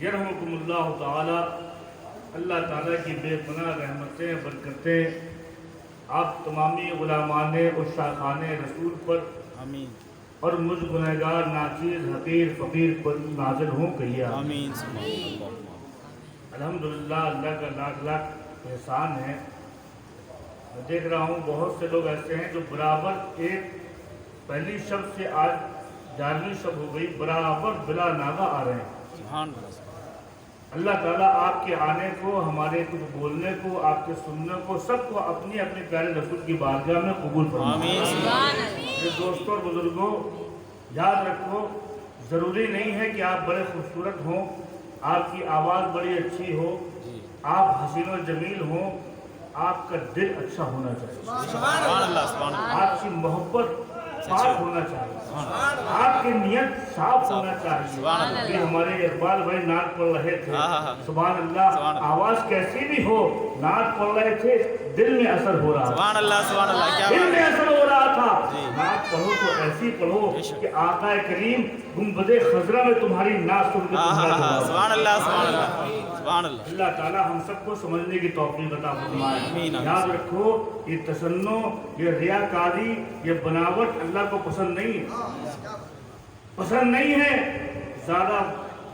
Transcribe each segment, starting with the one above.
यरहमुकुमुल्लाह ताला। अल्लाह ताला की बेपनाह रहमतें बरकतें आप तमामी गुलामान और शाखाने रसूल पर आमीन और मुझ गुनहगार नाचीज़ हकीर फ़कीर पर नाज़िल हों कहिए आमीन। अल्हम्दुलिल्लाह, अल्लाह का लाख लाख एहसान है। मैं देख रहा हूँ बहुत से लोग ऐसे हैं जो बराबर एक पहली शब्द से आज 11वीं शब्द हो गई, बराबर बिला नागा आ रहे हैं। सुभान अल्लाह। अल्लाह ताला आपके आने को, हमारे कुछ बोलने को, आपके सुनने को, सबको अपनी अपने प्यारे रसूल की बारगाह में कबूल फरमाए। मेरे दोस्तों और बुजुर्गों, याद रखो, ज़रूरी नहीं है कि आप बड़े खूबसूरत हों, आपकी आवाज़ बड़ी अच्छी हो, आप हसीन और जमील हों, आपका दिल अच्छा होना चाहिए, आपकी मोहब्बत पाक होना चाहिए, आपकी नियत साफ होना चाहिए। ये हमारे इकबाल भाई नात पढ़ रहे थे, सुभान अल्लाह। आवाज़ कैसी भी हो, नात पढ़ रहे थे, दिल में असर हो रहा था, दिल में असर हो रहा था। नात पढ़ो तो ऐसी पढ़ो कि आका करीम गुंबदे खजरा में तुम्हारी नात सुन के अल्लाह ताला हम सबको समझने की तौफीक अता फरमाए। याद रखो, ये तसन्नो, ये रियाकारी, ये बनावट अल्लाह को पसंद नहीं है, पसंद नहीं है। ज़्यादा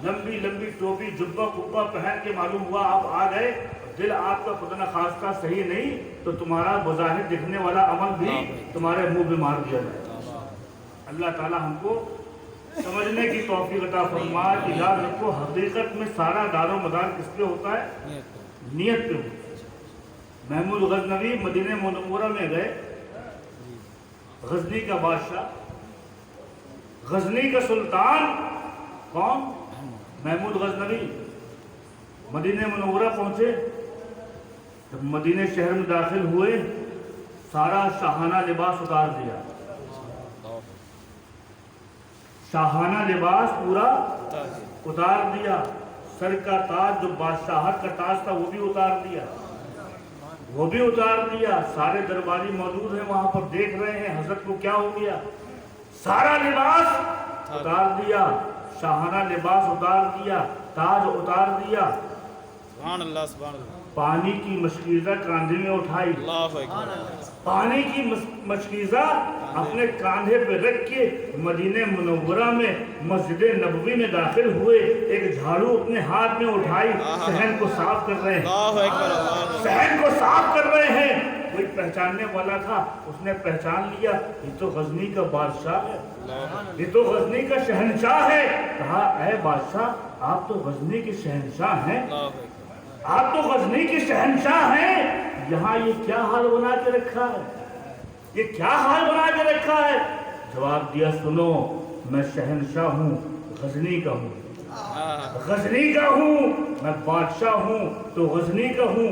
लंबी लंबी टोपी जुब्बा कुब्बा पहन के मालूम हुआ आप आ गए, दिल आपका खुदा न खास्ता सही नहीं, तो तुम्हारा बज़ाहिर दिखने वाला अमल भी तुम्हारे मुंह में मार दिया जाए। अल्लाह ताला हमको समझने की तौफीक अता फरमाए कि याद रखो, हकीकत में सारा दारो मदार किस पे होता है? नियत पे होता है। महमूद गजनवी मदीने मुनव्वरा में गए, गजनी का बादशाह, गजनी का सुल्तान कौन? महमूद गजनवी मदीने मुनव्वरा पहुंचे। जब मदीने शहर में दाखिल हुए, सारा शाहाना लिबास उतार दिया, शाहाना लिबास पूरा उतार दिया, सर का ताज जो बादशाहत का ताज था वो भी उतार दिया, वो भी उतार दिया। सारे दरबारी मौजूद हैं वहां पर, देख रहे हैं हजरत को क्या हो गया। सारा लिबास उतार दिया, शाहाना लिबास उतार दिया, ताज उतार दिया, सुभान अल्लाह सुभान अल्लाह। पानी की मशकीज़ा कांधे में उठाई, पानी की मशकीज़ा अपने कांधे पे रख के मदीने मुनव्वरा में मस्जिद नबवी में दाखिल हुए। एक झाड़ू अपने हाथ में उठाई, सहन को साफ कर रहे हैं, सहन को साफ कर रहे हैं। कोई पहचानने वाला था, उसने पहचान लिया, ये तो गजनी का बादशाह है, ये तो गजनी का शहंशाह है। कहा, ऐ बादशाह, आप तो गजनी के शहंशाह हैं, आप तो गजनी के शहंशाह हैं, यहाँ ये क्या हाल बना के रखा है, ये क्या हाल बना के रखा है? जवाब दिया, सुनो, मैं शहंशाह हूँ, गजनी का हूँ, गजनी का हूँ, मैं बादशाह हूँ तो गजनी का हूँ।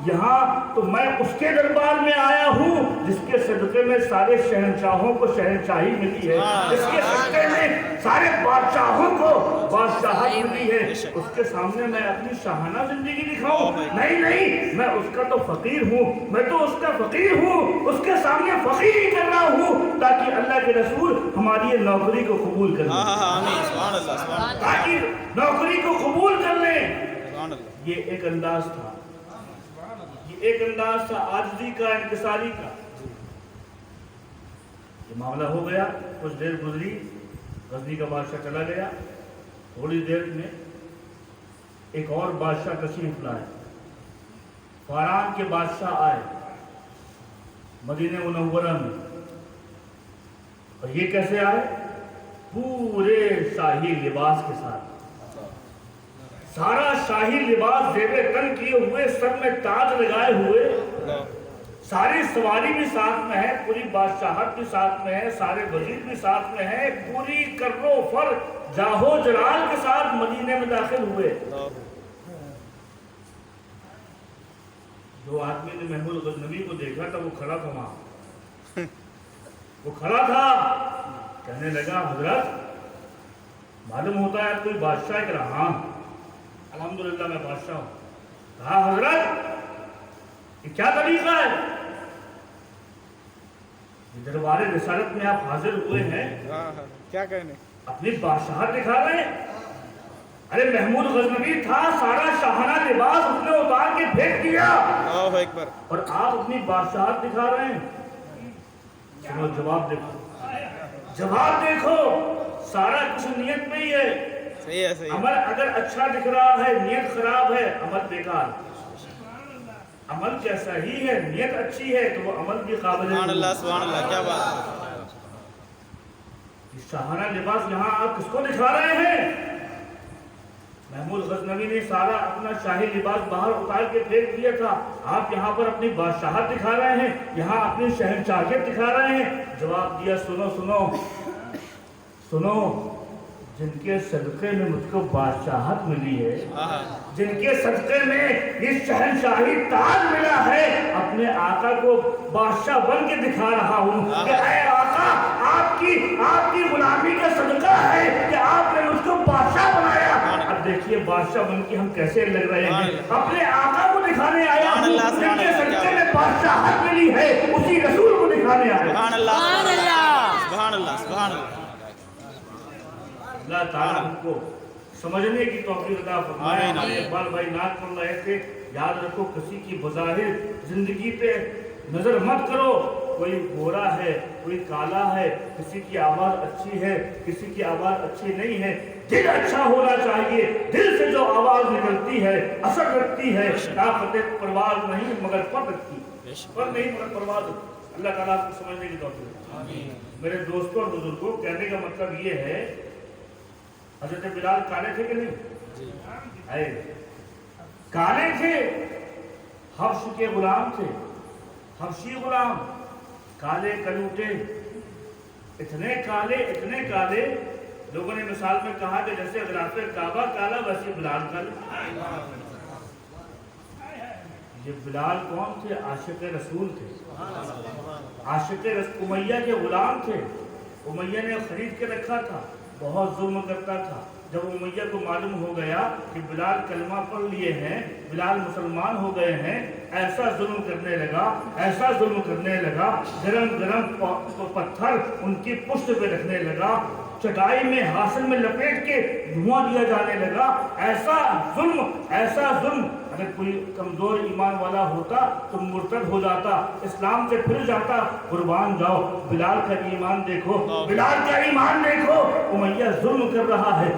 यहाँ तो मैं उसके दरबार में आया हूँ जिसके सदक़े में सारे शहंशाहों को शहंशाही मिली है, जिसके सदक़े में सारे बादशाहों को बादशाहत मिली है। उसके सामने मैं अपनी शाहाना जिंदगी दिखाऊं? नहीं, मैं उसका तो फकीर हूँ, मैं तो उसका फकीर हूँ, उसके सामने फकीर ही कर रहा हूँ ताकि अल्लाह के रसूल हमारी ये नौकरी को कबूल कर लें, ताकि नौकरी को कबूल कर लें। ये एक अंदाज था, एक अंदाज था आजिज़ी का, इंकिसारी का। ये मामला हो गया, कुछ देर गुजरी, गजनी का बादशाह चला गया। थोड़ी देर में एक और बादशाह तशरीफ लाए, फारान के बादशाह आए मदीने मुनव्वरा में। और ये कैसे आए? पूरे शाही लिबास के साथ, सारा शाही लिबास जेबे तन किए हुए, सर में ताज लगाए हुए, सारी सवारी भी साथ में है, पूरी बादशाहत भी साथ में है, सारे वजीर भी साथ में है, पूरी कर्रो फर जाहो जलाल के साथ मदीने में दाखिल हुए। जो आदमी ने महमूद गजनवी को देखा था वो खड़ा था वहां, वो खड़ा था, कहने लगा, हजरत मालूम होता है कोई बादशाह है? हाँ, अल्हम्दुलिल्लाह मैं बादशाह हूँ। कहा, हजरत ये क्या तरीका है? दरबार रिसालत में आप हाजिर हुए हैं, क्या कहने? अपनी बादशाहत दिखा रहे हैं। अरे महमूद गजनवी था, सारा शाहाना लिबास उसने उतार के फेंक दिया अल्लाहु अकबर। और आप अपनी बादशाहत दिखा रहे हैं। सुनो, जवाब देखो, जवाब देखो, सारा कुछ नियत में ही है। सही है, सही है। अमल अगर अच्छा दिख रहा है, नियत खराब है, अमल बेकार। अमल कैसा ही है, नियत अच्छी है तो वो अमल भी काबिल सुभान अल्लाह, है। सुभान अल्लाह, क्या बात है। शाहाना लिबास यहाँ आप किसको दिखा रहे हैं? महमूद गजनवी ने सारा अपना शाही लिबास बाहर उतार के फेंक दिया था। आप यहाँ पर अपनी बादशाहत दिखा रहे हैं, यहाँ अपनी शहनशाहियत दिखा रहे हैं। जवाब दिया, सुनो सुनो सुनो, जिनके सदक़े में मुझको बादशाहत मिली है, जिनके सदक़े में ये शहनशाही ताज मिला है, अपने आका को बादशाह बन के दिखा रहा हूँ कि ऐ आका, आपकी गुलामी का सदका है कि आपने मुझको बादशाह बनाया। अब देखिए बादशाह बन के हम कैसे लग रहे हैं। अपने आका को दिखाने आया हूँ, जिनके सदक़े में बादशाहत मिली है, उसी रसूल को दिखाने आया। सुभान अल्लाह, सुभान अल्लाह, सुभान अल्लाह, सुभान अल्लाह। अल्लाह ताला हमको समझने की तौफीक अता फरमाए। हमारे इकबाल भाई नात पढ़ रहे थे, याद रखो किसी की बज़ाहिर जिंदगी पे नजर मत करो। कोई गोरा है, कोई काला है, किसी की आवाज अच्छी है, किसी की आवाज अच्छी नहीं है। दिल अच्छा होना चाहिए। दिल से जो आवाज निकलती है असर रखती है। ताकत परवाज नहीं मगर पर रखती, पर नहीं मगर परवाज। अल्लाह ताला आपको समझने की तौफीक। मेरे दोस्तों और बुजुर्गों, कहने का मतलब ये है, हज़रत बिलाल काले थे कि नहीं? है, काले थे, हफ्श के गुलाम थे, हफ्शी गुलाम, काले कलूटे, इतने काले, लोगों ने मिसाल में कहा कि जैसे गिलाफ़े काबा काला, वैसे बिलाल काले। ये बिलाल कौन थे? आशिक रसूल थे, उमैया के गुलाम थे। उमैया ने खरीद के रखा था, बहुत जुल्म करता था। जब उमैया को मालूम हो गया कि बिलाल कलमा पढ़ लिए हैं, बिलाल मुसलमान हो गए हैं, ऐसा जुल्म करने लगा, गरम पत्थर उनकी पुष्ट पे रखने लगा, चटाई में हासिल में लपेट के धुआं दिया जाने लगा। ऐसा जुल्म अगर कोई कमजोर ईमान वाला होता तो मुर्तद हो जाता, इस्लाम से फिर जाता। कुर्बान जाओ, बिलाल का ईमान देखो, बिलाल का ईमान देखो। उमैया जुल्म कर रहा है,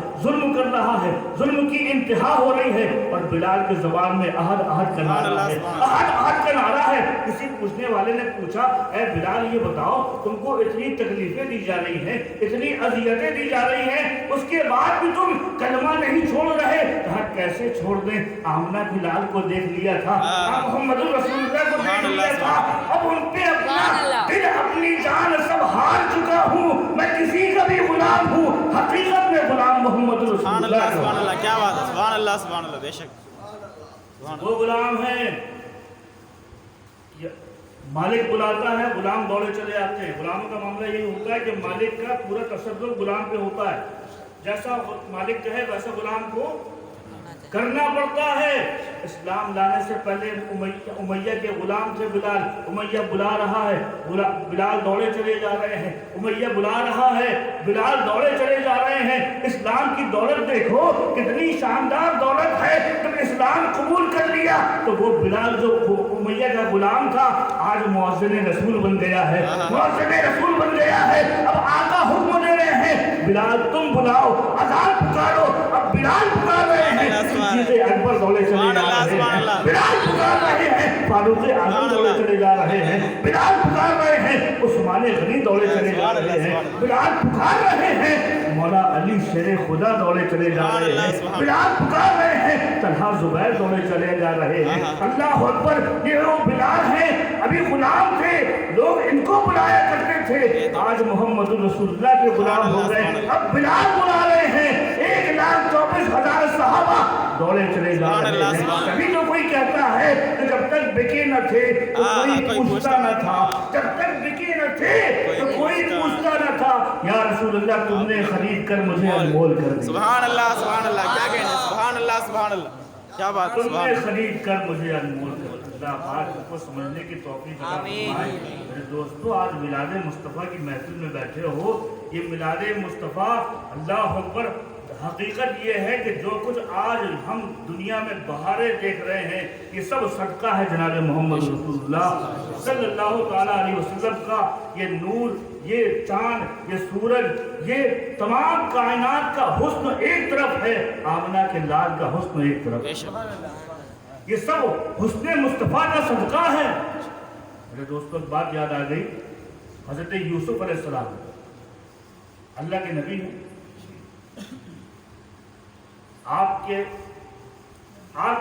जुल्म की इंतहा हो रही है और बिलाल के ज़बान में अहद का नारा है। किसी पूछने वाले ने पूछा, ऐ बिलाल ये बताओ, तुमको इतनी तकलीफें दी जा रही हैं, इतनी अज़ियतें दी जा रही हैं, उसके बाद भी तुम कलमा नहीं छोड़ रहे। कहा कैसे छोड़ दें? आमना बिलाल को देख लिया था, मोहम्मद रसूलुल्लाह को देख लिया था, अब उन पे अपना दिल अपनी जान सब हार चुका हूँ। मैं किसी का भी गुलाम हूँ, हकीकत में गुलाम मोहम्मद रसूलुल्लाह। सुभान अल्लाह, क्या बात है। सुभान अल्लाह, सुभान अल्लाह, बेशक वो गुलाम है। मालिक बुलाता है, गुलाम दौड़े चले आते हैं। गुलामों का मामला यही होता है कि मालिक का पूरा तसद्दुर गुलाम पे होता है। जैसा मालिक कहे वैसा गुलाम को करना पड़ता है। इस्लाम लाने से पहले उमैया के गुलाम थे बिलाल। उमैया बुला रहा है, बिलाल दौड़े चले जा रहे हैं। उमैया बुला रहा है, बिलाल दौड़े चले जा रहे हैं। इस्लाम की दौलत देखो, कितनी शानदार दौलत है। जब इस्लाम कबूल कर लिया तो वो बिलाल जो उमैया का गुलाम था, आज मुअज्जिन रसूल बन गया है, अब आका हुक्म दे रहे हैं, बिलाल तुम बुलाओ, अज़ान पुकारो। अब बिलाल पुकार रहे हैं, अकबर दौड़े चले जा रहे हैं, बिलाल पुकार रहे हैं, फारूक आज़म दौड़े चले जा रहे हैं, बिलाल पुकार रहे हैं, उस्मान गनी दौड़े चले जा रहे हैं, बिलाल पुकार रहे हैं, मौला अली शेर खुदा दौड़े चले जा रहे हैं, बिलाल पुकार रहे हैं, तलहा जुबैर दौड़े चले जा रहे हैं। अल्लाह अकबर, ये वो बिलाल हैं, अभी गुलाम थे, लोग इनको बुलाया करते थे, आज मोहम्मद रसूलुल्लाह के गुलाम हो गए, अब बिलाल बुला रहे हैं। 1,24,000 सहाबा दौड़े चले जा रहे हैं। कभी तो कोई कहता है कि जब तक बिके न थे तो कोई पूछता न था, जब तक बिके न थे तो कोई पूछता न था। या रसूलुल्लाह, तुमने खरीद कर मुझे अनमोल कर दिया। सुभान अल्लाह, सुभान अल्लाह, क्या कहने, सुभान अल्लाह, सुभान अल्लाह, क्या बात। तुमने खरीद कर मुझे अनमोल कर दिया। बात को समझने की तौफीक अता फरमाए। मेरे दोस्तों, आज मिलाद मुस्तफ़ा की महफिल में बैठे हो, یہ میلاد مصطفیٰ اللہ اکبر حقیقت یہ ہے کہ جو کچھ آج ہم دنیا میں بہاریں دیکھ رہے ہیں یہ سب صدقہ ہے جناب محمد رسول اللہ صلی اللہ تعالیٰ علیہ وسلم کا. یہ نور، یہ چاند، یہ سورج، یہ تمام کائنات کا حسن ایک طرف ہے، آمنہ کے لال کا حسن ایک طرف ہے. یہ سب حسن مصطفیٰ کا صدقہ ہے. میرے دوستوں ایک بات یاد آ گئی. حضرت یوسف علیہ السلام اللہ کے نبی ہیں. آپ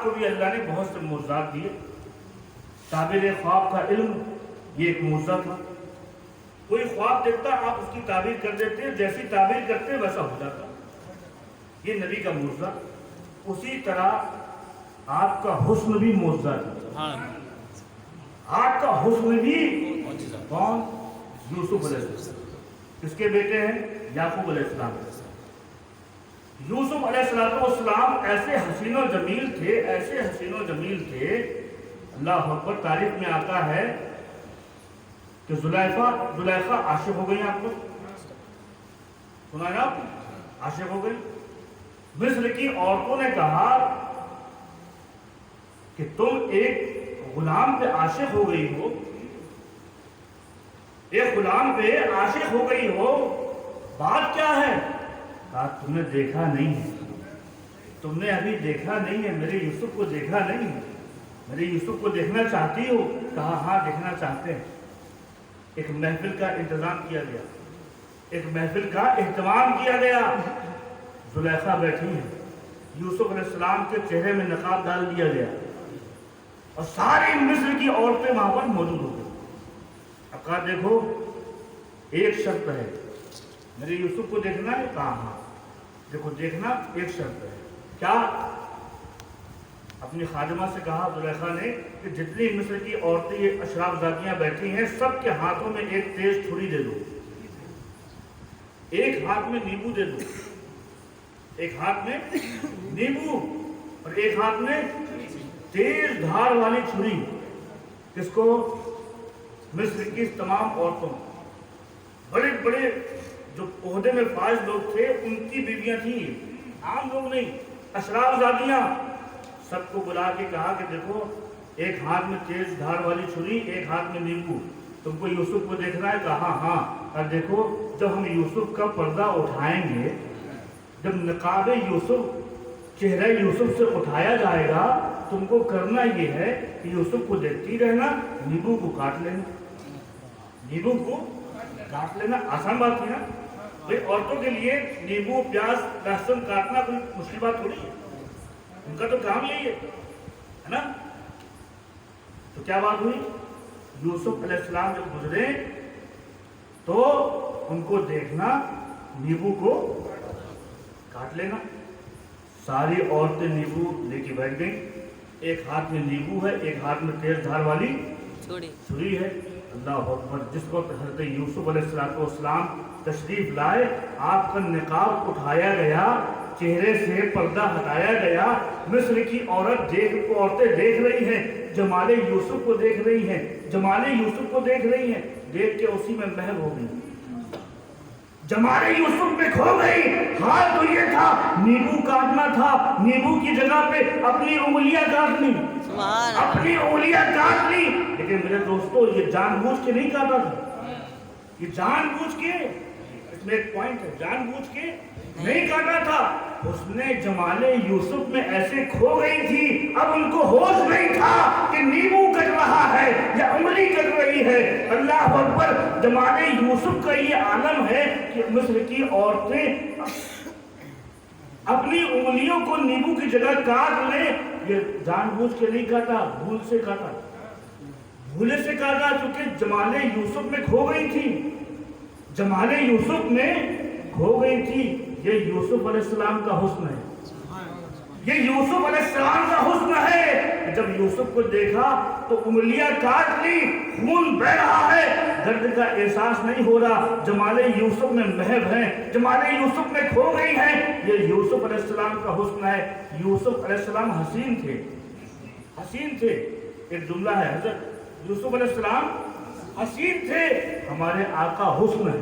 کو بھی اللہ نے بہت سے معجزات دیے. تعبیر خواب کا علم یہ ایک معجزہ تھا. کوئی خواب دیکھتا آپ اس کی تعبیر کر دیتے، جیسی تعبیر کرتے ویسا ہو جاتا. یہ نبی کا معجزہ. اسی طرح آپ کا حسن بھی معجزہ تھا. آپ کا حسن بھی کون؟ یوسف علیہ السلام. کس کے بیٹے ہیں؟ یعقوب علیہ السلام. یوسف علیہ السلام ایسے حسین و جمیل تھے، ایسے حسین و جمیل تھے. اللہ اکبر. تاریخ میں آتا ہے کہ زلیخا عاشق ہو گئی. آپ کو سنا ہے؟ آپ عاشق ہو گئی. مصر کی عورتوں نے کہا کہ تم ایک غلام پہ عاشق ہو گئی ہو، ایک غلام پہ عاشق ہو گئی ہو، بات کیا ہے؟ کہا تم نے دیکھا نہیں ہے، تم نے ابھی دیکھا نہیں ہے، میرے یوسف کو دیکھا نہیں ہے، میرے یوسف کو دیکھنا چاہتی ہو؟ کہا ہاں دیکھنا چاہتے ہیں. ایک محفل کا انتظام کیا گیا، ایک محفل کا اہتمام کیا گیا. زلیخا بیٹھی ہے، یوسف علیہ السلام کے چہرے میں نقاب ڈال دیا گیا اور ساری مصر کی عورتیں وہاں پر موجود ہو گئی. اب کہا دیکھو ایک شرط ہے، میرے یوسف کو دیکھنا ہے. کہا ہاں دیکھو دیکھنا ایک شرط ہے. کیا؟ اپنی خادمہ سے کہا زلیخا نے کہ جتنی مصر کی عورتیں یہ اشراف زادیاں بیٹھی ہیں سب کے ہاتھوں میں ایک تیز چھری دے دو، ایک ہاتھ میں نیبو دے دو، ایک ہاتھ میں نیبو اور ایک ہاتھ میں تیز دھار والی چھری. کس کو؟ مصر کی تمام عورتوں. بڑے بڑے جو عہدے میں فائز لوگ تھے ان کی بیویاں تھیں، عام لوگ نہیں، اشراف زادیاں. سب کو بلا کے کہا کہ دیکھو ایک ہاتھ میں تیز دھار والی چھری، ایک ہاتھ میں نیبو، تم کو یوسف کو دیکھنا ہے؟ کہا ہاں. اور دیکھو جب ہم یوسف کا پردہ اٹھائیں گے، جب نقاب یوسف چہرہ یوسف سے اٹھایا جائے گا، تم کو کرنا یہ ہے کہ یوسف کو دیکھتی رہنا، نیبو کو کاٹ لینا. نیبو کو کاٹ لینا آسان بات ہے نا بھائی. عورتوں کے لیے نیبو، پیاز، لہسن کاٹنا کوئی مشکل بات تھوڑی ہے، ان کا تو کام یہی ہے نا. تو کیا بات ہوئی؟ یوسف علیہ السلام جب گزرے تو ان کو دیکھنا، نیبو کو کاٹ لینا. ساری عورتیں نیبو لے کے بیٹھ گئیں. ایک ہاتھ میں نیبو ہے، ایک ہاتھ میں تیز دھار والی چھری ہے. اللہ اکبر. جس وقت حضرت یوسف علیہ السلام تشریف لائے، آپ کا نقاب اٹھایا گیا، چہرے سے پردہ ہٹایا گیا. مصر کی عورتیں دیکھ رہی ہیں، جمال یوسف کو دیکھ رہی ہیں، جمال یوسف کو دیکھ رہی ہیں. دیکھ کے اسی میں محو ہو گئی، جمال یوسف میں کھو گئی. حال تو یہ تھا نیبو کاٹنا تھا، نیبو کی جگہ پہ اپنی انگلیاں کاٹ لی، اپنی انگلیاں کاٹ لی. لیکن میرے دوستو یہ جان بوجھ کے نہیں کاٹا تھا، یہ جان بوجھ کے، اس میں ایک پوائنٹ ہے، جان بوجھ کے نہیں کاٹا تھا. اس نے جمال یوسف میں ایسے کھو گئی تھی، اب ان کو ہوش نہیں تھا کہ نیبو کٹ رہا ہے یا انگلی کٹ رہی ہے. اللہ اکبر. جمال یوسف کا یہ عالم ہے کہ مصر کی عورتیں اپنی انگلیوں کو نیبو کی جگہ کاٹ لیں. یہ جان بوجھ کے نہیں کاٹا، بھول سے کاٹا، بھولے سے کاٹا، چونکہ جمال یوسف میں کھو گئی تھی، جمال یوسف میں کھو گئی تھی. یہ یوسف علیہ السلام کا حسن ہے، یہ یوسف علیہ السلام کا حسن ہے. جب یوسف کو دیکھا تو انگلیاں کاٹ لی، خون بہ رہا ہے، درد کا احساس نہیں ہو رہا. جمال یوسف میں محو ہیں، جمال یوسف میں کھو گئی ہیں. یہ یوسف علیہ السلام کا حسن ہے. یوسف علیہ السلام حسین تھے، حسین تھے. ایک جملہ ہے، حضرت یوسف علیہ السلام حسین تھے. ہمارے آقا حسن ہے.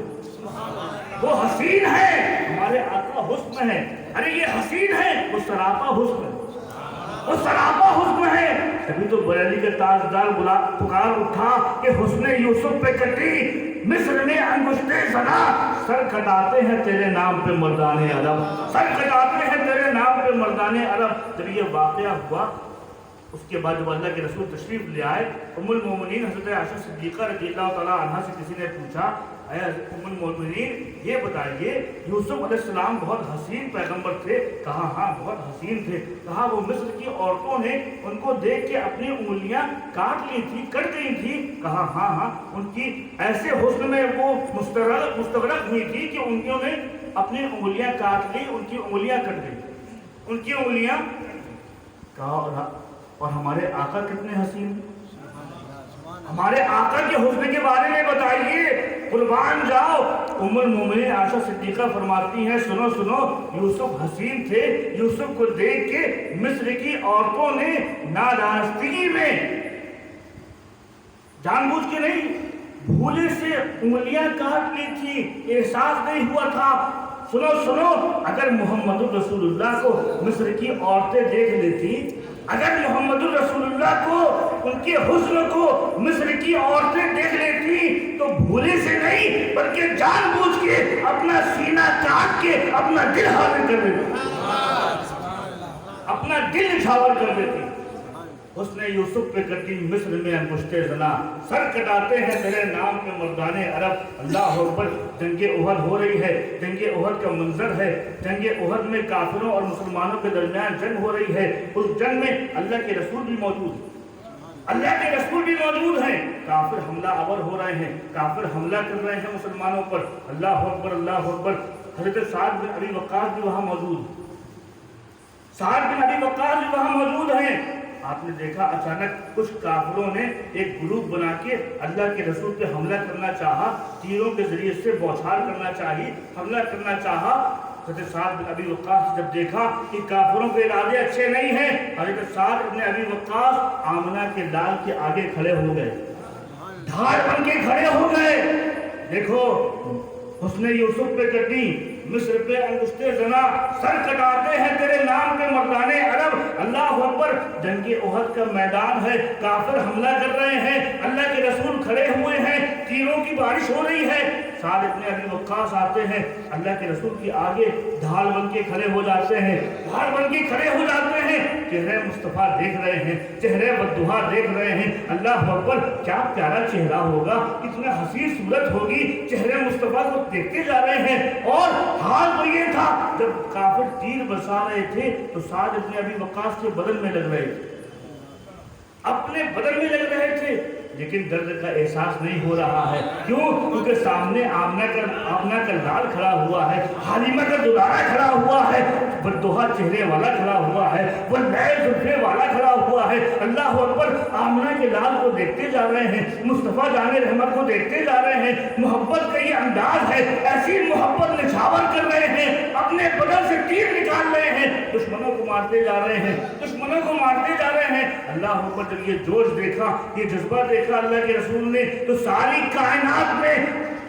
وہ حسین ہے، ہمارے آقا حسن ہے. ارے یہ حسین ہے، وہ سراپا حسن ہے، وہ سراپا حسن ہے. تبھی تو بریلی کے تاجدار پکار اٹھا کہ حسن یوسف پہ کٹی مصر میں انگشتے زنا، سر کٹاتے ہیں تیرے نام پہ مردان عرب، سر کٹاتے ہیں تیرے نام پہ مردان عرب. جب یہ واقعہ ہوا اس کے بعد جب اللہ کے رسول تشریف لے آئے، ام المومنین حضرت عائشہ صدیقہ رضی اللہ تعالیٰ عنہ سے کسی نے پوچھا، اے ام المومنین یہ بتائیے یوسف علیہ السلام بہت حسین پیغمبر تھے؟ کہا ہاں بہت حسین تھے. کہا وہ مصر کی عورتوں نے ان کو دیکھ کے اپنی انگلیاں کاٹ لی تھی، کٹ گئی تھی؟ کہا ہاں ہاں ان کی ایسے حسن میں وہ مستغرق ہوئی تھی کہ انہوں نے اپنی انگلیاں کاٹ لی، ان کی انگلیاں کٹ گئی، ان کی انگلیاں. کہا اور ہمارے آقا کتنے حسین، ہمارے آقا کے حسن کے بارے میں بتائیے، قربان جاؤ. ام المومنین عائشہ صدیقہ فرماتی ہیں سنو سنو، یوسف حسین تھے، یوسف کو دیکھ کے مصر کی عورتوں نے نادانستگی میں، جان بوجھ کے نہیں، بھولے سے انگلیاں کاٹ لی تھی، احساس نہیں ہوا تھا. سنو سنو، اگر محمد رسول اللہ کو مصر کی عورتیں دیکھ لیتی، اگر محمد الرسول اللہ کو ان کے حسن کو مصر کی عورتیں دیکھ لیتی تو بھولے سے نہیں بلکہ جان بوجھ کے اپنا سینہ کاٹ کے اپنا دل حاضر کر دیتی، اپنا دل نچھاور کر دیتی. حسن یوسف پہ کٹی مصر میں انگشتے زنا، سر کٹاتے ہیں تیرے نام پہ مردان عرب. اللہ اکبر. جنگ احد ہو رہی ہے، جنگ احد کا منظر ہے. جنگ احد میں کافروں اور مسلمانوں کے درمیان جنگ ہو رہی ہے. اس جنگ میں اللہ کے رسول بھی موجود ہیں، اللہ کے رسول بھی موجود ہیں. کافر حملہ آور ہو رہے ہیں، کافر حملہ کر رہے ہیں مسلمانوں پر. اللہ اکبر اللہ اکبر. حضرت سعد بن ابی وقاص بھی وہاں موجود ہیں، سعد بن ابی وقاص بھی وہاں موجود ہیں. آپ نے دیکھا اچانک کچھ کافروں نے ایک گروپ بنا کے اللہ کے رسول پہ حملہ کرنا چاہا، تیروں کے ذریعے سے بوچھار کرنا چاہی، حملہ کرنا چاہا. حضرت سعد بن ابی وقاص جب دیکھا کہ کافروں کے ارادے اچھے نہیں ہیں، حضرت سعد بن ابی وقاص آمنہ کے لال کے آگے کھڑے ہو گئے، ڈھال بن کے کھڑے ہو گئے. دیکھو حسن یوسف پہ کٹی مصر پہ انگشتے زنا، سر کٹاتے ہیں تیرے نام پہ مردان عرب. اللہ اکبر. جنگ احد کا میدان ہے، کافر حملہ کر رہے ہیں، اللہ کے رسول کھڑے ہوئے ہیں، تیروں کی بارش ہو رہی ہے. سعد بن ابی وقاص آتے ہیں، اللہ کے رسول کی آگے ڈھال بن کے کھڑے ہو جاتے ہیں، ڈھال بن کے کھڑے ہو جاتے ہیں. چہرے مصطفیٰ دیکھ رہے ہیں، چہرے بددعا دیکھ رہے ہیں. اللہ اکبر. کیا پیارا چہرہ ہوگا، کتنا حسین صورت ہوگی. چہرے مصطفیٰ کو دیکھتے جا رہے ہیں. اور حال تو یہ تھا جب کافر تیر برسا رہے تھے تو سعد بن ابی وقاص کے بدن میں لگ رہے تھے، اپنے بدن میں لگ رہے تھے، لیکن درد کا احساس نہیں ہو رہا ہے. کیوں؟ کیونکہ سامنے آمنہ کا لال کھڑا ہوا ہے، حلیمہ کا دلارا کھڑا ہوا ہے، بددعا چہرے والا کھڑا ہوا ہے، وہ نئے زلفے والا کھڑا ہوا ہے. اللہ اکبر. آمنہ کے لال کو دیکھتے جا رہے ہیں، مصطفیٰ جان رحمت کو دیکھتے جا رہے ہیں. محبت کا یہ انداز ہے، ایسی محبت نچھاور کر رہے ہیں، اپنے بدن سے تیر نکال رہے ہیں، دشمنوں کو مارتے جا رہے ہیں، دشمنوں کو مارتے جا رہے ہیں. اللہ اکبر. جب یہ جوش دیکھا، یہ جذبہ دیکھا اللہ کے رسول نے تو ساری کائنات میں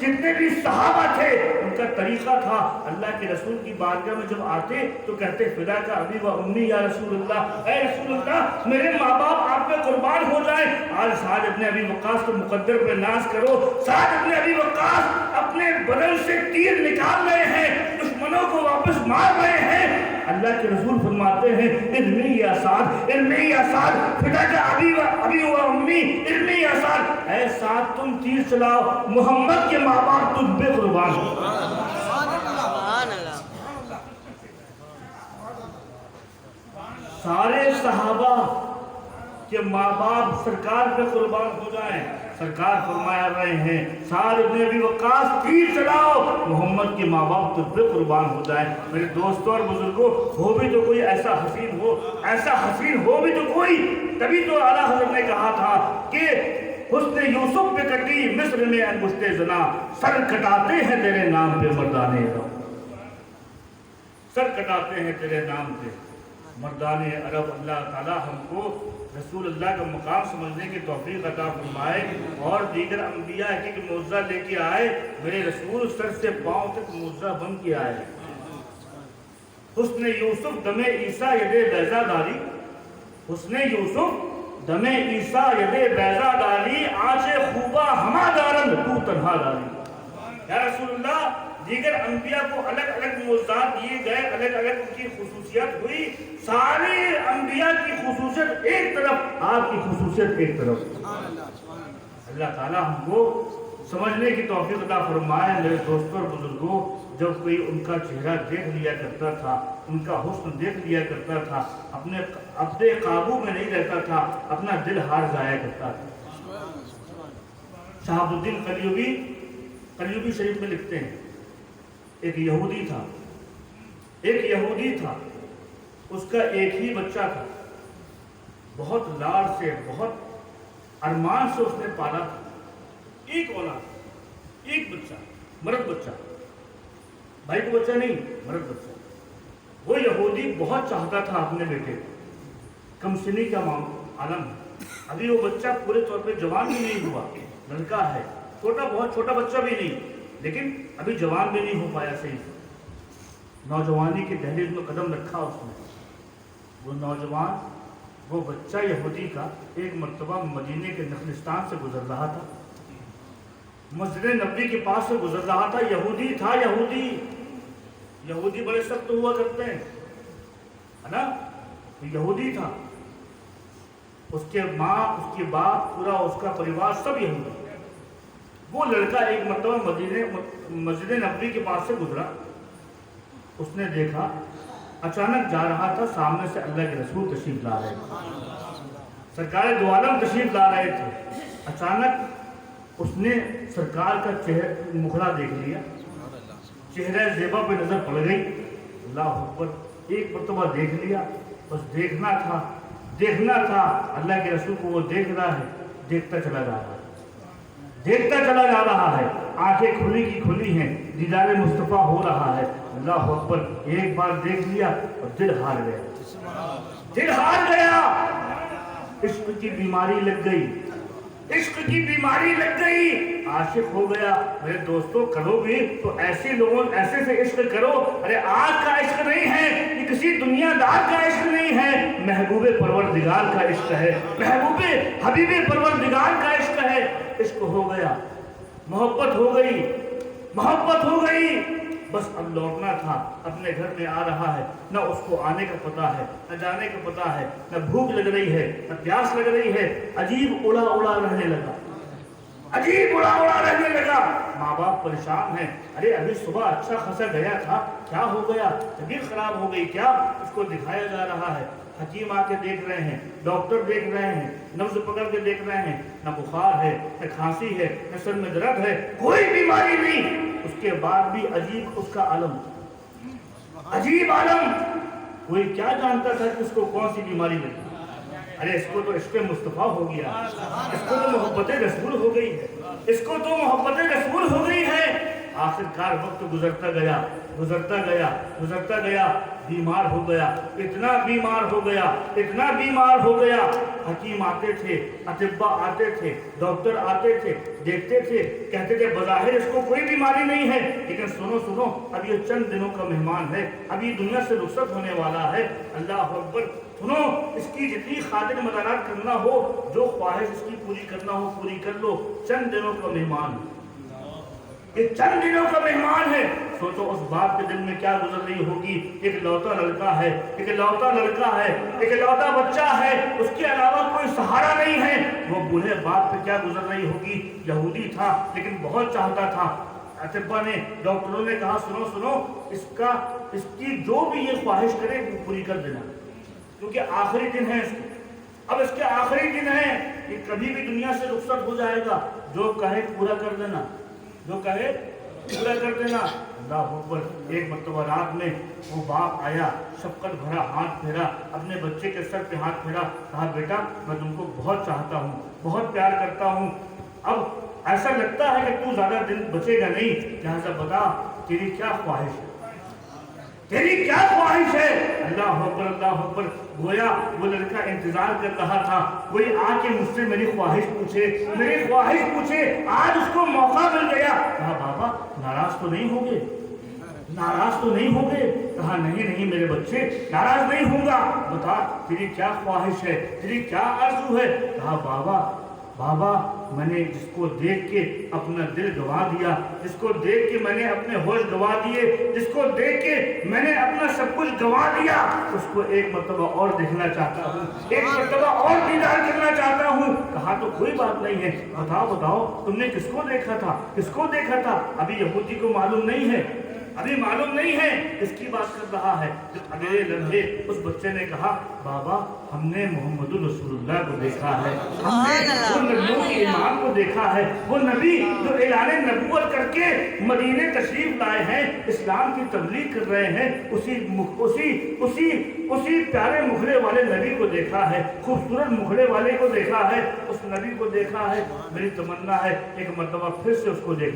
جتنے بھی صحابہ تھے ان کا طریقہ تھا، اللہ کے رسول کی بارگاہ میں جب آتے تو کہتے فدا کا ابی و امی یا رسول اللہ، اے رسول اللہ میرے ماں باپ آپ پہ قربان ہو جائیں. آج سعد ابن ابی وقاص کو مقدر پہ ناز کرو. سعد ابن ابی وقاص اپنے بدن سے تیر نکال رہے ہیں، دشمنوں کو واپس مار رہے ہیں. اللہ کے رسول فرماتے ہیں ارمی یا سعد، ارمی یا سعد، فدا کا ابی و امی، ارمی یا سعد. اے سعد تم تیر چلاؤ، محمد کے ماں باپ تجھ پہ قربان ہو. سارے صحابہ کہ ماں باپ سرکار پہ قربان ہو جائیں. سرکار فرمایا رہے ہیں سعد بن ابی وقاص تیر چلاؤ، محمد کے ماں باپ تجھ پہ قربان ہو جائیں. میرے دوستوں اور بزرگوں، ہو بھی تو کوئی ایسا حسین ہو، ایسا حسین ہو بھی تو کوئی. تبھی تو اعلیٰ حضرت نے کہا تھا کہ حسن یوسف پہ کٹی مصر میں انگشتے زنا، سر کٹاتے ہیں تیرے نام پہ مردان عرب، سر کٹاتے ہیں تیرے نام پہ. मर्दान अरब अल्लाह ताला हमको रसूल अल्लाह का मुकाम समझने की तौफीक अता फरमाए और दीगर अंबिया एक मौज़ा लेके आए। मेरे रसूल सर से पाँव तक मौज़ा बन के आए। हुस्न यूसुफ दमे ईसा यदे बैज़ादारी, हुस्न यूसुफ दमे ईसा यदे बैज़ादारी, आचे खूबा हमादारन तू तन्हा दारी। या रसूलुल्लाह, दीगर अंबिया को अलग अलग मौज़ात दिए गए, अलग अलग उनकी खुसूसियत हुई। सारे अंबिया की खुसूसियत एक तरफ, आपकी खुसूसियत एक तरफ। अल्लाह ताला हमको समझने की तौफीक अता फरमाए। मेरे दोस्तों और बुजुर्गों, जब कोई उनका चेहरा देख लिया करता था, उनका हुस्न देख लिया करता था, अपने काबू में नहीं रहता था, अपना दिल हार जाया करता था। शहाबुद्दीन कलयुगी शरीफ में लिखते हैं, एक यहूदी था, उसका एक ही बच्चा था, बहुत लाड़ से, बहुत अरमान से उसने पाला था। एक औलाद, एक बच्चा, मर्द बच्चा, भाई को बच्चा नहीं, मर्द बच्चा। वो यहूदी बहुत चाहता था अपने बेटे को। कमसिनी का आलम है, अभी वो बच्चा पूरे तौर पे जवान भी नहीं हुआ, लड़का है, बहुत छोटा बच्चा भी नहीं, लेकिन अभी जवान भी नहीं हो पाया सही से। नौजवानी के दहलीज में कदम रखा उसने। वो नौजवान, वो बच्चा यहूदी का एक मर्तबा मदीने के नखलिस्तान से गुजर रहा था, मस्जिद नबी के पास से गुजर रहा था। यहूदी था, यहूदी बड़े सख्त हुआ करते हैं, है ना। तो यहूदी था, उसके माँ, उसके बाप, पूरा उसका परिवार सब यहूदी। वो लड़का एक मर्तबा मस्जिद नबी के पास से गुजरा। उसने देखा, अचानक जा रहा था, सामने से अल्लाह के रसूल तशरीफ ला रहे थे, सरकार दो आलम तशरीफ ला रहे थे। अचानक उसने सरकार का मुखड़ा देख लिया, चेहरा ज़ेबा पे नजर पड़ गई। अल्लाह अकबर, एक मर्तबा देख लिया, बस देखना था। अल्लाह के रसूल को वो देख रहा है, देखता चला जा रहा है, आंखें खुली की खुली हैं, दीदार मुस्तफ़ा हो रहा है। अल्लाह अकबर, एक बार देख लिया और दिल हार गया। इश्क की बीमारी लग गई, आशिक हो गया। मेरे दोस्तों, करो भी तो ऐसे से इश्क करो। अरे आज का इश्क नहीं है, ये किसी दुनियादार का इश्क नहीं है, महबूबे परवरदिगार का इश्क है, महबूबे हबीबे परवरदिगार का इश्क है। इश्क हो गया, मोहब्बत हो गई, बस अब लौटना था। अपने घर में आ रहा है, न उसको आने का पता है, न जाने का पता है, न भूख लग रही है, न प्यास लग रही है। अजीब उड़ा रहने लगा। माँ बाप परेशान हैं। अरे अभी सुबह अच्छा खासा गया था, क्या हो गया, तबीयत खराब हो गई क्या? उसको दिखाया जा रहा है, हकीम आके देख रहे हैं, डॉक्टर देख रहे हैं, नब्ज पकड़ के देख रहे हैं, न बुखार है, न खांसी है, न सर में दर्द है, कोई बीमारी नहीं। उसके बाद भी अजीब उसका आलम, कोई क्या जानता था कि उसको कौन सी बीमारी लगी। अरे इसको तो इश्क़ मुस्तफ़ा हो गया, इसको तो मोहब्बत रसूल हो गई है। आखिरकार वक्त गुजरता गया, बीमार हो गया, इतना बीमार हो गया। हकीम आते थे, अतिब्बा आते थे, डॉक्टर आते थे, देखते थे, कहते थे बज़ाहिर इसको कोई बीमारी नहीं है, लेकिन सुनो, अब ये चंद दिनों का मेहमान है, अब ये दुनिया से रुखसत होने वाला है। अल्लाह अकबर, सुनो, इसकी जितनी खातिर मदारात करना हो, जो ख्वाहिश इसकी पूरी करना हो, पूरी कर लो। चंद दिनों का मेहमान है। सोचो उस बाप के दिल में क्या गुजर रही होगी। एक लौता लड़का है, एक लौता बच्चा है, उसके अलावा कोई सहारा नहीं है। वो बूढ़े बाप पे क्या गुजर रही होगी। यहूदी था, लेकिन बहुत चाहता था। अतिब्बा ने, डॉक्टरों ने कहा सुनो, इसकी जो भी ये ख्वाहिश करे वो पूरी कर देना, क्योंकि आखिरी दिन है अब इसके आखिरी दिन है, ये कभी भी दुनिया से रुखसत हो जाएगा। जो कहे पूरा कर देना। अल्लाह अकबर, एक मर्तबा रात में वो बाप आया, शफ़क़त भरा हाथ फेरा, अपने बच्चे के सर पे हाथ फेरा, कहा बेटा मैं तुमको बहुत चाहता हूँ, बहुत प्यार करता हूँ। अब ऐसा लगता है कि तू ज़्यादा दिन बचेगा नहीं, लिहाजा बता तेरी क्या ख्वाहिश है। तेरी क्या ख्वाहिश है? अल्लाह अकबर, अल्लाह अकबर। गोया वो लड़का इंतजार कर रहा था कोई आके मुझसे मेरी ख्वाहिश पूछे, मेरी ख्वाहिश पूछे। आज उसको मौका मिल गया। कहा बाबा नाराज तो नहीं होंगे, नाराज तो नहीं होंगे? कहा नहीं नहीं मेरे बच्चे, नाराज नहीं होऊंगा। बता तेरी क्या ख्वाहिश है, तेरी क्या आरज़ू है? कहा बाबा बाबा मैंने जिसको देख के अपना दिल गवा दिया, जिसको देख के मैंने अपने होश गवा दिए, जिसको देख के मैंने अपना सब कुछ गवा दिया, उसको एक मर्तबा और देखना चाहता हूँ, एक मर्तबा और दीदार करना चाहता हूँ। कहा तो कोई बात नहीं है, बताओ बताओ तुमने किसको देखा था, किसको देखा था? अभी यहूदी को मालूम नहीं है, अभी मालूम नहीं है किसकी बात कर रहा है। तो अगले लम्हे उस बच्चे ने कहा बाबा हमने मोहम्मद रसूलुल्लाह को देखा है, हमने वो नबियों के इमाम को देखा है, वो नबी जो ऐलान नबूवत करके मदीने तशरीफ लाए हैं, इस्लाम की तबलीग कर रहे हैं, उसी प्यारे मुखड़े वाले नबी को देखा है, खूबसूरत मुखड़े वाले को देखा है, उस नबी को देखा है। मेरी तमन्ना है एक मर्तबा फिर से उसको देख,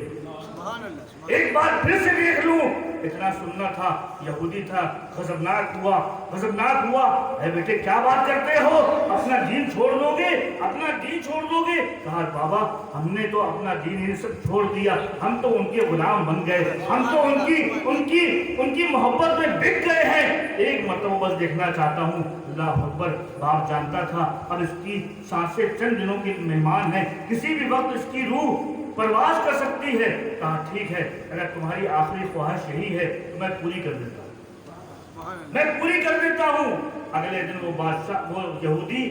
एक बार फिर से देख लूं। इतना सुनना था, यहूदी था, गजबनाक हुआ, गजबनाक हुआ। अरे बेटे क्या बात करते हो, अपना दीन छोड़ दोगे, अपना दीन छोड़ दोगे? कहा बाबा हमने तो अपना दीन इन सब छोड़ दिया, हम तो उनके गुलाम बन गए, हम तो उनकी मोहब्बत में बिक गए हैं। एक मर्तबा बस देखना चाहता हूँ। अल्लाह अकबर। बाप जानता था अब इसकी सांसें चंद दिनों की मेहमान है, किसी भी वक्त इसकी रूह परवाज कर सकती है। कहा ठीक है, अगर तुम्हारी आखिरी ख्वाहिश यही है तो मैं पूरी कर देता हूँ, मैं पूरी कर देता हूँ। अगले दिन वो बादशाह, वो यहूदी,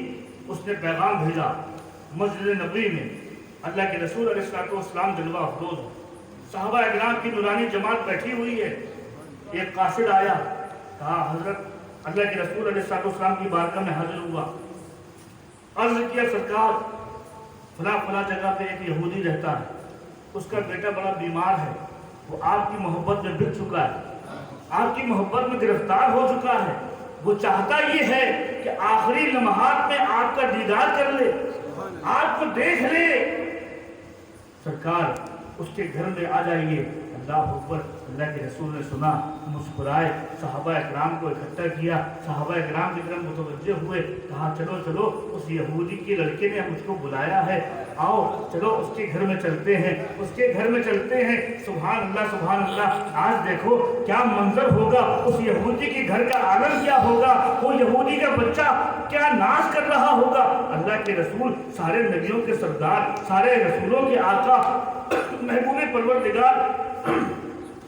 उसने पैगाम भेजा मस्जिद नबी में। अल्लाह के रसूल अलैहिस्सलाम जलवा अफरोज, सहाबा इकराम की नूरानी जमात बैठी हुई है। एक कासिद आया, कहा हजरत अल्लाह के रसूल अलैहिस्सलाम की बारगाह में हाजिर हुआ, अर्ज किया सरकार फला जगह पे एक यहूदी रहता है, उसका बेटा बड़ा बीमार है, वो आपकी मोहब्बत में बिक चुका है, आपकी मोहब्बत में गिरफ्तार हो चुका है। वो चाहता ये है कि आखिरी लम्हात में आपका दीदार कर ले, आपको देख ले। सरकार उसके घर में आ जाइए। अल्लाह अकबर। अल्लाह के रसूल ने सुना, मुस्कुराए, सहाबा इकराम को इकट्ठा किया, सहाबा इकराम की तरफ मुतवज्जे हुए। कहा चलो चलो उस यहूदी के लड़के ने मुझको बुलाया है, आओ चलो उसके घर में चलते हैं, उसके घर में चलते हैं। सुभान अल्लाह सुभान अल्लाह। आज देखो क्या मंजर होगा, उस यहूदी के घर का आलम क्या होगा, वो यहूदी का बच्चा क्या नाच कर रहा होगा। अल्लाह के रसूल सारे नबियों के सरदार, सारे रसूलों के आका, महबूब परवरदिगार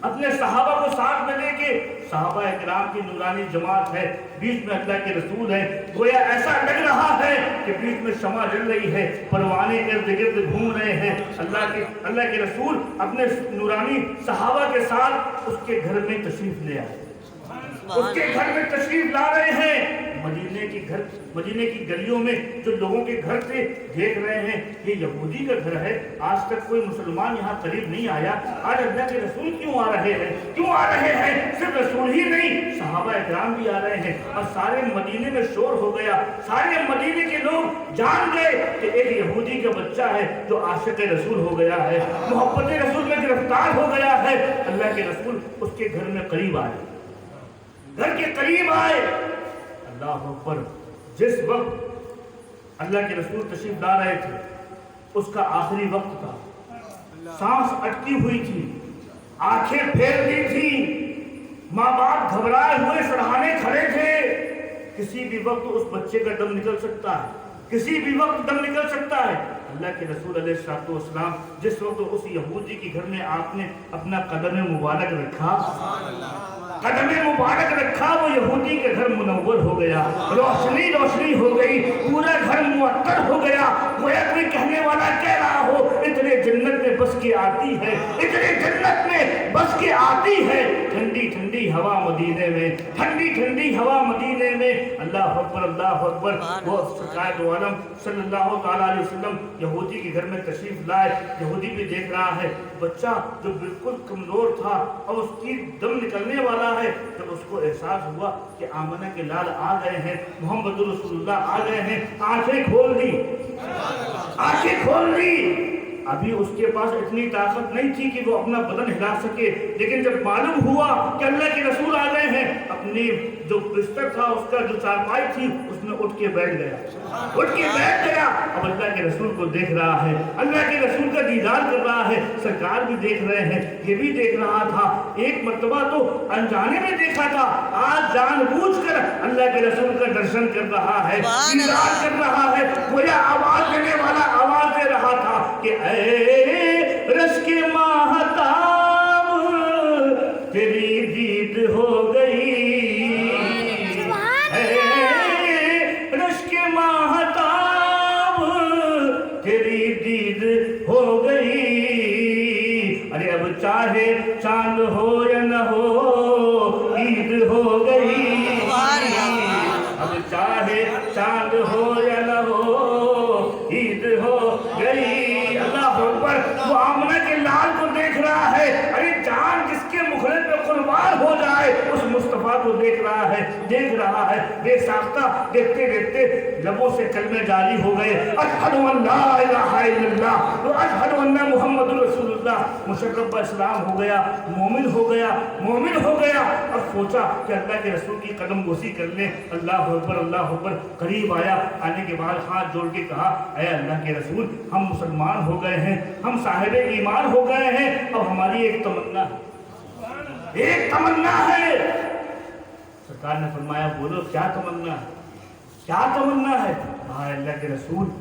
अपने सहाबा को साथ में लेके, सहाबा इकराम की नूरानी जमात है, बीच में अल्लाह के रसूल है। गोया ऐसा लग रहा है कि बीच में शमा जल रही है, परवाने इर्द गिर्द घूम रहे हैं। अल्लाह के रसूल अपने नूरानी सहाबा के साथ उसके घर में तशरीफ ले आए, उसके घर में तशरीफ ला रहे हैं। मदीने की गलियों में जो लोगों के घर थे देख रहे हैं ये यहूदी का घर है, आज तक कोई मुसलमान यहाँ करीब नहीं आया, आज अल्लाह के रसूल क्यों आ रहे हैं, क्यों आ रहे हैं? सिर्फ रसूल ही नहीं, सहाबा इकराम भी आ रहे हैं। और सारे मदीने में शोर हो गया, सारे मदीने के लोग जान गए कि एक यहूदी का बच्चा है जो आशिक रसूल हो गया है, मोहब्बत रसूल में गिरफ्तार हो गया है। अल्लाह के रसूल उसके घर में करीब आए, घर के करीब आए। अल्लाह अकबर। जिस वक्त अल्लाह के रसूल तशरीफ ला रहे थे उसका आखिरी वक्त था, सांस अटकी हुई थी, आंखें फेर दी थी, माँ बाप घबराए हुए सराहने खड़े थे। किसी भी वक्त उस बच्चे का दम निकल सकता है, किसी भी वक्त दम निकल सकता है। अल्लाह के रसूल अलैहिस्सलाम जिस वक्त उस यहूदी के घर में आपने अपना कदम मुबारक रखा, कदम मुबारक रखा, वो यहूदी के घर मुनव्वर हो गया, रोशनी रोशनी हो गई, पूरा घर मुअत्तर हो गया। गोया कोई कहने वाला कह रहा हो इतने जन्नत में बस के आती है, इतने जन्नत में बस के आती है। ठंडी ठंडी हवा मदीने में, ठंडी ठंडी हवा मदीने में। अल्लाह अकबर, अल्लाह अकबर। वो सरकार दो आलम सल्लल्लाहु तआला अलैहि वसल्लम यहूदी के घर में तशरीफ लाए। यहूदी भी देख रहा है बच्चा जो बिल्कुल कमजोर था अब उसकी दम निकलने वाला है। जब उसको एहसास हुआ कि आमना के लाल आ गए हैं, मोहम्मद रसूलुल्लाह आ गए हैं, आंखें खोल दी, आंखें खोल दी। अभी उसके पास इतनी ताकत नहीं थी कि वो अपना बदन हिला सके, लेकिन जब मालूम हुआ कि अल्लाह के रसूल आ गए हैं, अपनी जो बिस्तर था उसका जो चारपाई थी उसमें उठ के बैठ गया। अब अल्लाह के रसूल को देख रहा है, अल्लाह के रसूल का दीदार कर रहा है, सरकार भी देख रहे हैं, ये भी देख रहा था। एक मर्तबा तो अनजाने में देखा था, आज जानबूझकर अल्लाह के रसूल का दर्शन कर रहा है, दीदार कर रहा है। गोया आवाज देने वाला आवाज दे रहा था कि ऐ रश के माहताब तेरी दीद हो गई, रश के माहताब तेरी दीद हो गई। अरे अब चाहे चांद हो या न हो ईद हो गई, अब चाहे चांद हो या न हो ईद हो गई। अल्लाह अकबर। वो आमना के लाल को देख रहा है, अरे जान जिसके मुखड़े पे कुर्बान हो जाए उस मुस्तफा को देख रहा है बेसाख्ता। देखते देखते लबों से कलमे जारी हो गए, अशहदु अन ला इलाहा इल्लल्लाह व अशहदु अन्न मुहम्मदुर रसूलुल्लाह। मुशर्रफ इस्लाम हो गया, मोमिन हो गया। और सोचा कि अल्लाह के रसूल की कदम बोसी कर ले। अल्लाह अकबर। करीब आया, आने के बाद हाथ जोड़ के कहा, ऐ अल्लाह के रसूल, हम मुसलमान हो गए हैं, हम साहिब ईमान हो गए हैं, अब हमारी एक तमन्ना है। सरकार ने फरमाया, बोलो क्या तमन्ना है? हाँ अल्लाह के रसूल,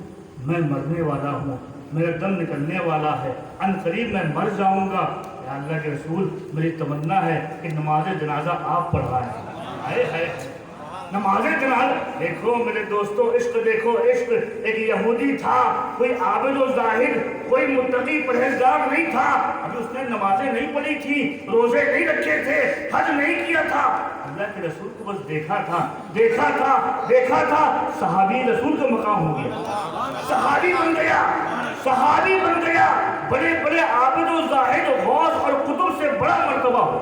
मैं मरने वाला हूँ, मेरा दम निकलने वाला है, अनकरीब मैं मर जाऊंगा। या अल्लाह के रसूल, मेरी तमन्ना है कि नमाज जनाजा आप पढ़ाएं। हाय नमाज जनाजा। देखो मेरे दोस्तों, इश्क देखो, इश्क। एक यहूदी था, कोई आबिद और जाहिद, कोई मुत्तकी परहेजगार नहीं था। अभी उसने नमाजें नहीं पढ़ी थी, रोजे नहीं रखे थे, हज नहीं किया था। अल्लाह के रसूल को बस देखा था, सहाबी रसूल का मकाम हो गया, सहाबी बन गया। बड़े बड़े आबिद और जाहिद, गौस और कुतुब से बड़ा मर्तबा हो।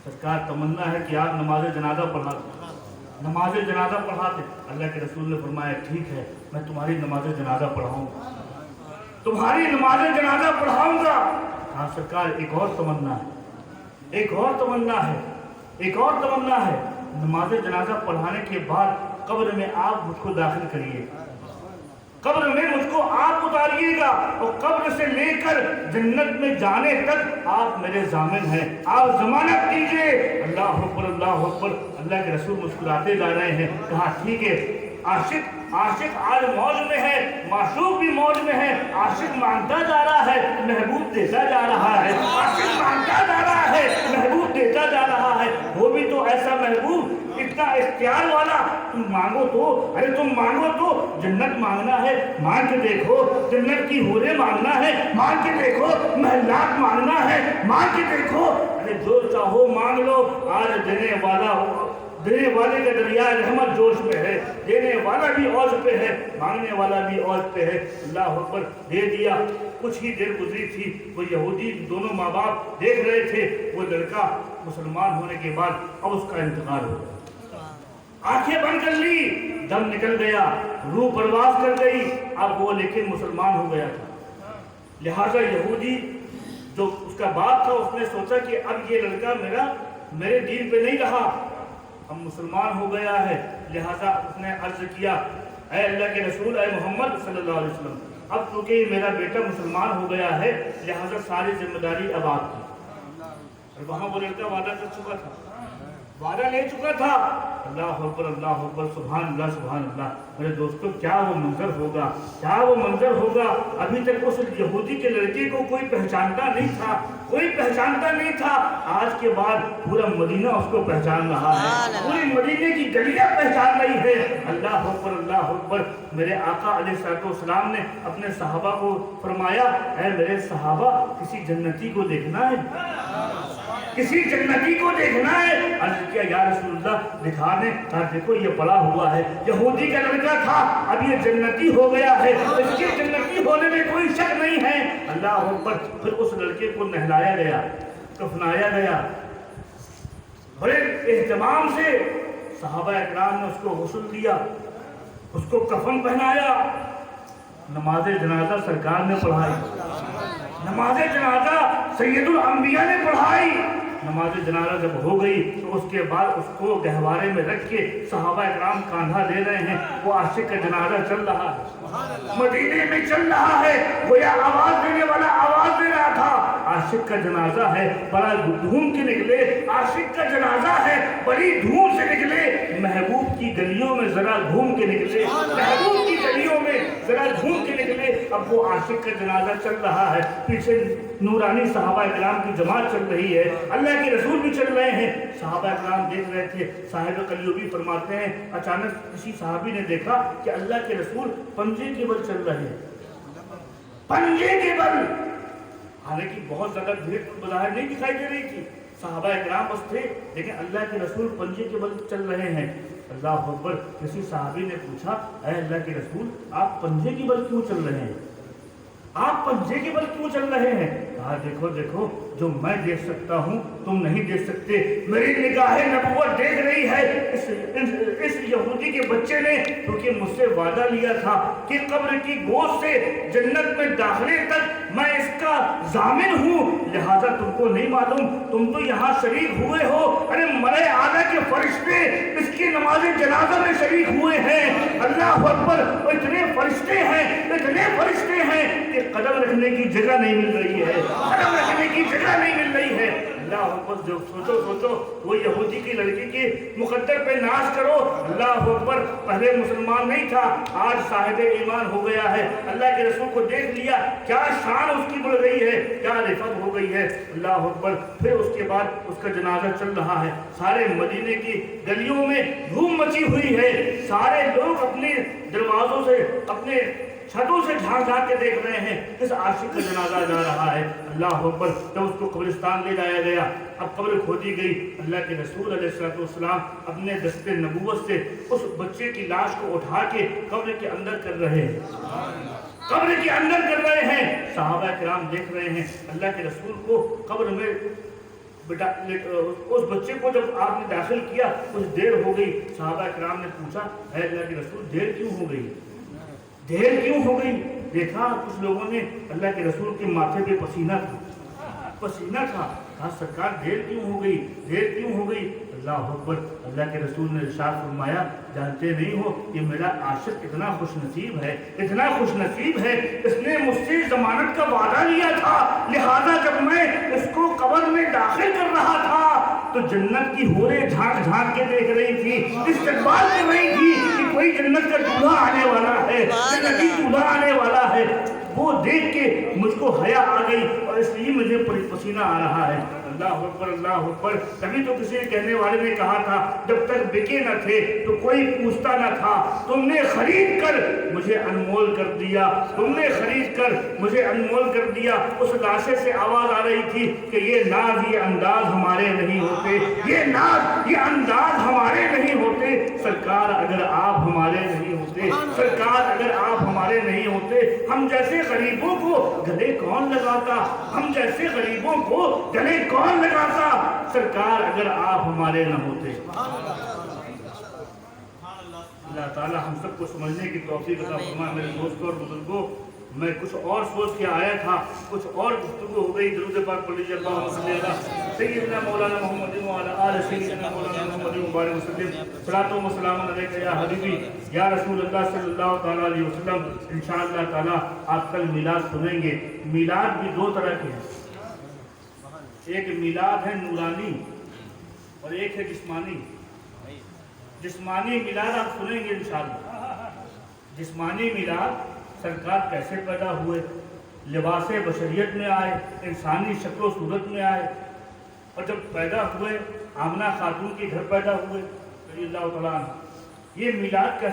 सरकार तमन्ना है कि आप नमाज जनाजा पढ़ाते। अल्लाह के रसूल ने फरमाया, ठीक है, मैं तुम्हारी नमाज जनाजा पढ़ाऊंगा। हाँ सरकार, एक और तमन्ना है। नमाज जनाजा पढ़ाने के बाद कब्र में आप मुझको दाखिल करिए, कब्र में मुझको आप उतारिएगा, और कब्र से लेकर जन्नत में जाने तक आप मेरे जामिन हैं, आप जमानत दीजिए। अल्लाह अकबर। अल्लाह के रसूल मुस्कुराते जा रहे हैं। कहा, ठीक है, आशिक आज मौज में है, माशूक भी मौज में है। आशिक मांगता जा रहा है, महबूब देता जा रहा है। आशिक मांगता जा रहा है, महबूब देता जा रहा है। वो भी तो ऐसा महबूब, इतना इख्तियार वाला। तुम मांगो तो जन्नत मांगना है, मांग के देखो। जन्नत की हूरें मांगना है, मांग के देखो। महलात मांगना है, मांग के देखो। अरे जो चाहो मांग लो। आज देने वाले का दरिया रहमत जोश में है, देने वाला भी औज पे है, मांगने वाला भी औज पे है। अल्लाह अकबर। दे दिया। कुछ ही देर गुजरी थी, वो यहूदी दोनों माँ बाप देख रहे थे, वो लड़का मुसलमान होने के बाद अब उसका इंतकाल हो गया, आंखें बंद कर ली, दम निकल गया, रूह परवास कर गई। अब वो लेकिन मुसलमान हो गया था। लिहाजा यहूदी जो उसका बाप था, उसने सोचा कि अब ये लड़का मेरे दीन पे नहीं रहा, अब मुसलमान हो गया है। लिहाजा उसने अर्ज किया, ऐ अल्लाह के रसूल, ऐ मोहम्मद सल्लल्लाहु अलैहि वसल्लम, अब चूंकि मेरा बेटा मुसलमान हो गया है, लिहाजा सारी जिम्मेदारी अब आपकी। और वहाँ वो लड़का वादा कर चुका था, वादा ले चुका था। अल्लाह अकबर, सुभान अल्लाह। मेरे दोस्तों, क्या वो मंजर होगा। अभी तक उस यहूदी के लड़के को कोई पहचानता नहीं था। आज के बाद पूरा मदीना उसको पहचान रहा है, पूरी मदीने की गलियां पहचान रही है। अल्लाह अकबर। मेरे आका अलैहिस्सलाम ने अपने सहाबा को फरमाया, ऐ मेरे सहाबा, किसी जन्नती को देखना है। अर्ज़ किया, या रसूलल्लाह, दिखा दे। कहा, देखो ये पड़ा हुआ है, यहूदी का लड़का था, अब ये जन्नती हो गया है, इसके जन्नती होने में कोई शक नहीं है। अल्लाह अकबर। फिर उस लड़के को नहलाया गया, कफनाया गया, बड़े एहतमाम से सहाबा इकराम ने उसको गुस्ल दिया, उसको कफन पहनाया, नमाज जनाजा सरकार ने पढ़ाई, नमाज जनाजा सैयदुल अंबिया ने पढ़ाई। नमाज जनाजा जब हो गई तो उसके बाद उसको गहवारे में रख के सहाबा इकराम कांधा दे रहे हैं, वो आशिक का जनाजा चल रहा है, मदीने में चल रहा है, वो या आवाज देने वाला आवाज दे रहा था, आशिक का जनाजा है, बड़ा धूम के निकले, आशिक का जनाजा है, बड़ी धूम से निकले, महबूब की गलियों में जरा घूम के निकले, महबूब की गलियों में जरा घूम के निकले। अब वो आशिक का जनाजा चल रहा है, पीछे नूरानी सहाबा इकराम की जमात चल रही है, अल्लाह के रसूल भी चल रहे हैं। सहाबा इकराम देख रहे थे। साहिब कल्यूबी फरमाते हैं, अचानक किसी सहाबी ने देखा कि अल्लाह के रसूल पंजे के बल चल रहे हैं, पंजे के बल। हालांकि बहुत ज्यादा भीड़ बाहर नहीं दिखाई दे रही थी, सहाबा इकराम बस थे, लेकिन अल्लाह के रसूल पंजे के बल चल रहे हैं। अल्लाह अकबर। किसी सहाबी ने पूछा, ऐ अल्लाह के रसूल, आप पंजे के बल क्यों चल रहे हैं, आप पंजे के बल क्यों चल रहे हैं? कहा, देखो देखो, जो मैं देख सकता हूँ तुम नहीं देख सकते, मेरी निगाहें नबुव्वत देख रही है। इस यहूदी के बच्चे ने, क्योंकि मुझसे वादा लिया था कि कब्र की गोद से जन्नत में दाखिले तक मैं इसका जामिन हूँ, लिहाजा तुमको नहीं मालूम, तुम तो यहाँ शरीक हुए हो। अरे मरे आला के फरिश्ते इसकी नमाज जनाजा में शरीक हुए हैं। अल्लाह अकबर। इतने फरिश्ते हैं, इतने फरिश्ते हैं कि कदम रखने की जगह नहीं मिल रही है, कदम रखने की जगह नहीं मिल रही है। अल्लाह अकबर। जो सोचो वो यहूदी की लड़की के मुकद्दर पे नाश करो। अल्लाह अकबर। पहले मुसलमान नहीं था, आज साहिब ईमान हो गया है, अल्लाह के रसूल को देख लिया, क्या शान उसकी बढ़ गई है, क्या रिफत हो गई है। अल्लाह अकबर। फिर उसके बाद उसका जनाजा चल रहा है, सारे मदीने की गलियों में धूम मची हुई है, सारे लोग अपने दरवाजों से, अपने छतों से झांक झांक के देख रहे हैं, इस आशिक का जनाजा जा रहा है। अल्लाह अकबर। जब उसको कब्रिस्तान ले जाया गया, अब कब्र खोदी गई, अल्लाह के रसूल अलैहिस्सलाम अपने दस्ते नबूवत से उस बच्चे की लाश को उठा के कब्र के अंदर कर रहे हैं, कब्र के अंदर कर रहे हैं। सहाबा किराम देख रहे हैं, अल्लाह के रसूल को कब्र में बेटा, उस बच्चे को जब आपने दाखिल किया कुछ देर हो गई। सहाबा किराम ने पूछा, है अल्लाह के रसूल, देर क्यों हो गई, देर क्यों हो गई? देखा कुछ लोगों ने अल्लाह के रसूल के माथे पे पसीना था, पसीना था। कहा, सरकार देर क्यों हो गई, देर क्यों हो गई? अल्लाह अकबर। अल्लाह के रसूल ने इरशाद फरमाया, जानते नहीं हो ये मेरा आशिक इतना खुशनसीब है, इतना खुशनसीब है, इसने मुझसे जमानत का वादा लिया था, लिहाजा जब मैं इसको कब्र में दाखिल कर रहा था तो जन्नत की हूरें झांक झांक के देख रही थी, इस्तकबाल कर रही थी कि कोई जन्नत का दूल्हा आने वाला है, जन्नती दूल्हा आने वाला है। वो देख के मुझको हया आ गई और इसलिए मुझे पसीना आ रहा है। अल्लाह अकबर, अल्लाह अकबर। तभी तो किसी कहने वाले ने कहा था, जब तक बिके न थे तो कोई पूछता न था, तुमने खरीद कर मुझे अनमोल कर दिया, तुमने खरीद कर मुझे अनमोल कर दिया। उस लाशे से आवाज आ रही थी कि ये नाज, ये अंदाज हमारे नहीं होते, ये नाज, ये अंदाज हमारे नहीं होते। सरकार अगर आप हमारे नहीं होते, सरकार अगर आप हमारे नहीं होते, हम जैसे गरीबों को गले कौन लगाता, हम जैसे गरीबों को गले कौन लगाता, सरकार अगर आप हमारे न होते। अल्लाह ताला हम सबको समझने की तौफीक अता फरमाए। मेरे दोस्तों और बुजुर्गों, मैं कुछ और सोच के आया था, कुछ और गुफ्तगू हो गई। दुरूद पाक पढ़ लीजिए, अल्लाहुम्मा सल्ली अला सय्यिदना मौलाना मुहम्मद व अला आलि सय्यिदना मौलाना मुहम्मद मुबारक वसल्लम। सलातो व सलाम अलैका या हबीबी या रसूल अल्लाह सल्लल्लाहु तआला अलैहि वसल्लम। इंशाअल्लाह ताला आप कल मिलाद सुनेंगे। मिलाद भी दो तरह के हैं, एक मिलाद है नूरानी और एक है जिस्मानी। जिस्मानी मिलाद आप सुनेंगे इंशाअल्लाह। जिस्मानी मिलाद, सरकार कैसे पैदा हुए, लिबास बशरियत में आए, इंसानी शक्ल सूरत में आए, और जब पैदा हुए आमना खातून के घर पैदा हुए, ये मिलाद कैसे